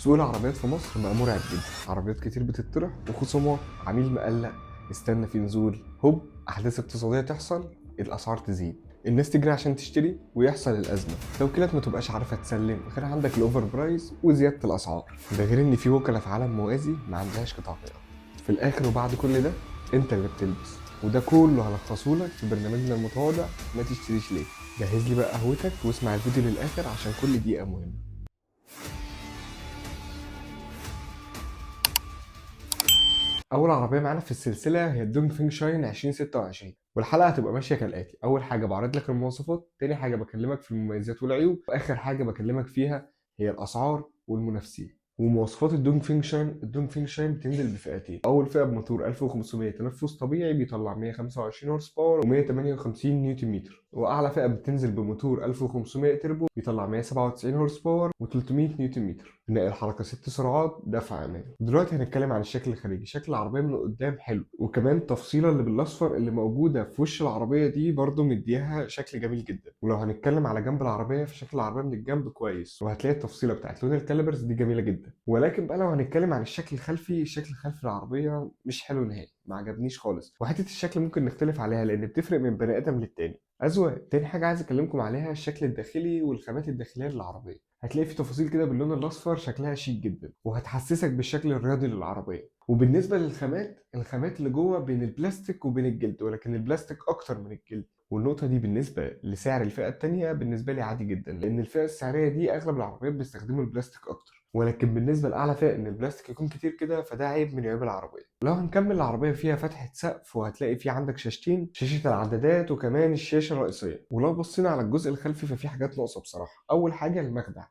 سوق العربيات في مصر بقى مرعب جدا، عربيات كتير بتطرح وخصومات، عميل مقلق استنى في نزول، هوب احداث اقتصاديه تحصل، الاسعار تزيد، الناس تجري عشان تشتري ويحصل الازمه، توكيلات ما تبقاش عارفه تسلم، غير عندك الاوفر برايس وزياده الاسعار، ده غير ان في وكلاء في عالم موازي ما عندهاش قطع غيار. في الاخر وبعد كل ده انت اللي بتلبس، وده كله هلخصهولك في برنامجنا المتواضع ما تشتريش ليه. جهز لي بقى قهوتك واسمع الفيديو للاخر عشان كل دقيقه مهمه. اول عربيه معانا في السلسله هي الدونج فينج شاين 2026، والحلقه هتبقى ماشيه كالاتي: اول حاجه بعرض لك المواصفات، تاني حاجه بكلمك في المميزات والعيوب، واخر حاجه بكلمك فيها هي الاسعار والمنافسين. ومواصفات الدونج فينج شاين بتنزل بفئتين: اول فئه بموتور 1500 تنفس طبيعي بيطلع 125 هورس باور و158 نيوتن متر، واعلى فئه بتنزل بموتور 1500 تربو بيطلع 197 هورس باور و300 نيوتن متر، نقل حركه 6 سرعات، دفع امان. دلوقتي هنتكلم عن الشكل الخارجي. شكل العربيه من قدام حلو، وكمان التفصيله اللي بالاصفر اللي موجوده في وش العربيه دي برضو مديها شكل جميل جدا. ولو هنتكلم على جنب العربيه فشكل العربيه من الجنب كويس، وهتلاقي التفصيله بتاعت لون الكاليبرز دي جميله جدا. ولكن بقى لو هنتكلم عن الشكل الخلفي، الشكل الخلفي العربيه مش حلو نهائي، ما عجبنيش خالص، وحته الشكل ممكن نختلف عليها لان بتفرق من بني ادم للتاني. أذواق. تاني حاجة عايز أكلمكم عليها الشكل الداخلي والخامات الداخلية للعربية. هتلاقي في تفاصيل كده باللون الأصفر شكلها شيك جدا، وهتحسسك بالشكل الرياضي للعربية. وبالنسبة للخامات، الخامات اللي جوه بين البلاستيك وبين الجلد، ولكن البلاستيك أكتر من الجلد. والنقطة دي بالنسبة لسعر الفئة التانية بالنسبة لي عادي جدا، لأن الفئة السعرية دي أغلب العربيات بيستخدموا البلاستيك أكتر. ولكن بالنسبة لأعلى فئة إن البلاستيك يكون كتير كده فده عيب من عيوب العربية. لو هنكمل، العربية فيها فتحة سقف، وهتلاقي في عندك شاشتين، شاشة العدادات وكمان الشاشة الرئيسية. ولو بصينا على الجزء الخلفي ففي حاجات ناقصة بصراحة. أول حاجة المخدع،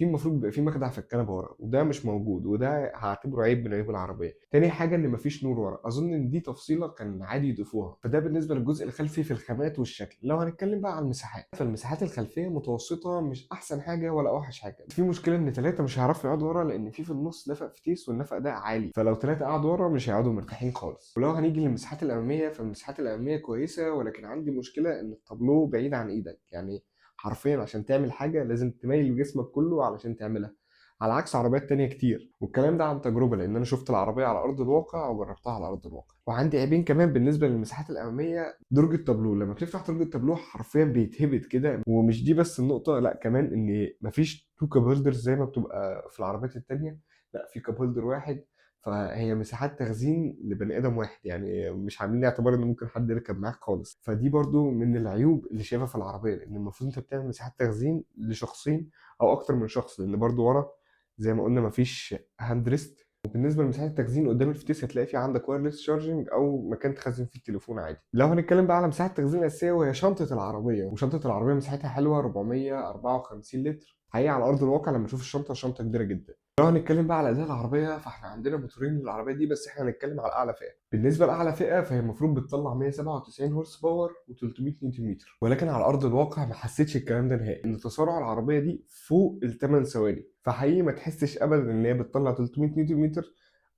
المفروض يبقى في مخدع في الكنبه ورا، وده مش موجود، وده هعتبره عيب من عيوب العربيه. تاني حاجه ان مفيش نور ورا، اظن ان دي تفصيله كان عادي يضيفوها. فده بالنسبه للجزء الخلفي في الخامات والشكل. لو هنتكلم بقى على المساحات، فالمساحات الخلفيه متوسطه، مش احسن حاجه ولا اوحش حاجه. في مشكله ان ثلاثه مش هيعرفوا يقعدوا ورا، لان في النص نفق فتيس، والنفق ده عالي، فلو ثلاثه قعدوا ورا مش هيقعدوا مرتاحين خالص. ولو هنيجي للمساحات الاماميه فالمساحات الاماميه كويسه، ولكن عندي مشكله ان التابلو بعيد عن ايدك، يعني حرفيا عشان تعمل حاجه لازم تميل جسمك كله علشان تعملها، على عكس عربيات تانية كتير. والكلام ده عن تجربة، لأن أنا شفت العربية على أرض الواقع وجربتها على أرض الواقع. وعندي عيبين كمان بالنسبة للمساحات الأمامية: درج التابلو، لما بتفتح درج التابلو حرفيا بيتهبط كده. ومش دي بس النقطة، لا كمان إن مفيش تو كاب هولدرز زي ما بتبقى في العربيات التانية، لا في كاب هولدر واحد. فهي مساحات تخزين لبني ادم واحد، يعني مش عاملين اعتبار ان ممكن حد يركب معاك خالص. فدي برضو من العيوب اللي شايفها في العربيه، لان المفروض انت بتعمل مساحات تخزين لشخصين او اكتر من شخص، لان برضو ورا زي ما قلنا مفيش هاند ريست. وبالنسبه لمساحه التخزين قدام الفتيس هتلاقي في عندك وايرلس شارجنج او مكان تخزن فيه التليفون عادي. لو هنتكلم بقى على مساحه التخزين الاساسيه وهي شنطه العربيه، وشنطه العربيه مساحتها حلوه 454 لتر. حقيقة على ارض الواقع لما اشوف الشنطه، الشنطه كبيره جدا. لو هنتكلم بقى على اداء العربيه فاحنا عندنا موتورين للعربيه دي، بس احنا هنتكلم على اعلى فئه. بالنسبه لاعلى فئه فهي المفروض بتطلع 197 هورس باور و300 نيوتن متر، ولكن على ارض الواقع ما حسيتش الكلام ده نهائي، ان تسارع العربيه دي فوق ال 8 ثواني. فحقيقي ما تحسش ابدا ان هي بتطلع 300 نيوتن متر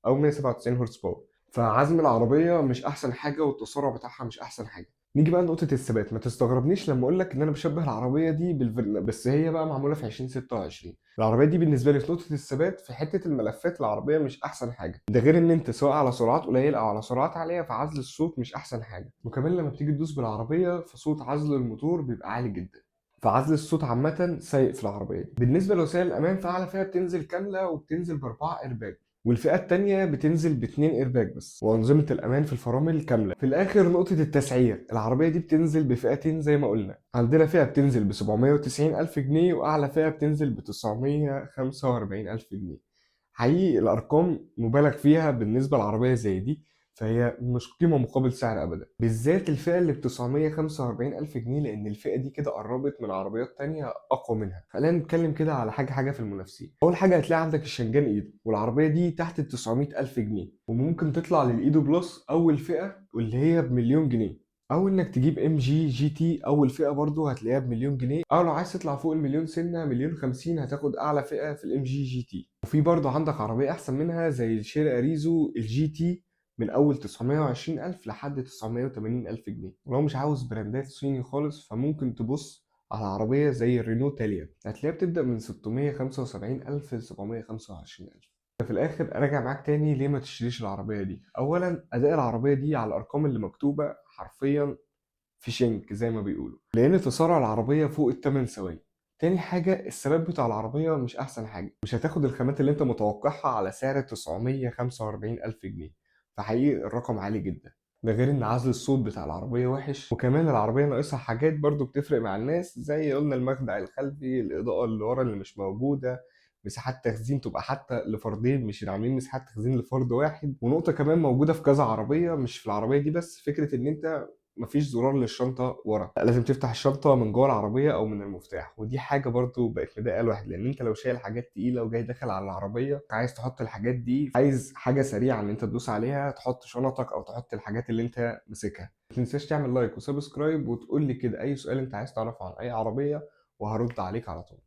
او 197 هورس باور. فعزم العربيه مش احسن حاجه، والتسارع بتاعها مش احسن حاجه. نيجي بقى لنقطة الثبات. ما تستغربنيش لما اقول لك ان انا بشبه العربية دي بالفيرنا، بس هي بقى معمولة في 2026. العربية دي بالنسبة لي في نقطة الثبات، في حتة الملفات العربية مش احسن حاجة، ده غير ان انت سواء على سرعات قليلة او على سرعات عالية فعزل الصوت مش احسن حاجة. وكمان لما بتيجي تدوس بالعربية فصوت عزل الموتور بيبقى عالي جدا. فعزل الصوت عامة سيء في العربية دي. بالنسبة لوسائل الأمان فأعلى فئة بتنزل كاملة، وبتنزل بأربعة إيرباج، والفئة التانية بتنزل باتنين ايرباج بس، وأنظمة الأمان في الفرامل كاملة. في الآخر نقطة التسعير، العربية دي بتنزل بفئتين زي ما قلنا. عندنا فئة بتنزل ب 790 ألف جنيه، وأعلى فئة بتنزل ب 945 ألف جنيه. حقيقي الأرقام مبالغ فيها بالنسبة لعربية زي دي، فهي مش قيمة مقابل سعر أبدا، بالذات الفئة اللي ب 945 ألف جنيه، لأن الفئة دي كده قربت من عربيات تانية أقوى منها. خلينا نتكلم كده على حاجة في المنافسين. أول حاجة هتلاقي عندك الشنجان إيدو، والعربية دي تحت ال 900 ألف جنيه، وممكن تطلع للإيدو بلس أول فئة واللي هي بمليون جنيه، او انك تجيب ام جي جي تي اول فئه برضو هتلاقيها بمليون جنيه، او لو عايز تطلع فوق المليون سنه مليون خمسين هتاخد اعلى فئه في الام جي جي تي. وفي برضو عندك عربيه احسن منها زي الشير اريزو الجي تي، من اول 920 الف لحد 980 الف جنيه. ولو مش عاوز براندات صيني خالص فممكن تبص على عربية زي الرينو تاليا، هتلاقيها بتبدأ من 675,000 ل 725,000. في الآخر أراجع معاك تاني ليه ما تشتريش العربية دي. أولا أداء العربية دي على الأرقام اللي مكتوبة حرفيا في شنك زي ما بيقولوا، لأن تسارع العربية فوق ال8 ثواني. تاني حاجة الثبات بتاع العربية مش أحسن حاجة، مش هتاخد الخامات اللي أنت متوقعها على سعر 945,000 جنيه، فحقيقي الرقم عالي جدا. ده غير إن عزل الصوت بتاع العربية وحش، وكمان العربية ناقصها حاجات برضو بتفرق مع الناس، زي قلنا المخدع الخلفي، الإضاءة اللي ورا اللي مش موجودة، مساحات تخزين تبقى حتى لفردين، مش عاملين مساحات تخزين لفرد واحد. ونقطة كمان موجودة في كذا عربية مش في العربية دي بس، فكرة إن أنت مفيش زرار للشنطة ورا، لازم تفتح الشنطة من جوه العربية أو من المفتاح، ودي حاجة برضو بقت مضايقة الواحد، لأن أنت لو شايل حاجات تقيلة وجاي داخل على العربية عايز تحط الحاجات دي، عايز حاجة سريعة إن أنت تدوس عليها تحط شنطك أو تحط الحاجات اللي أنت ماسكها. متنساش تعمل لايك وسبسكرايب وتقول لي كده أي سؤال أنت عايز تعرفه عن أي عربية، وهرد عليك على طول.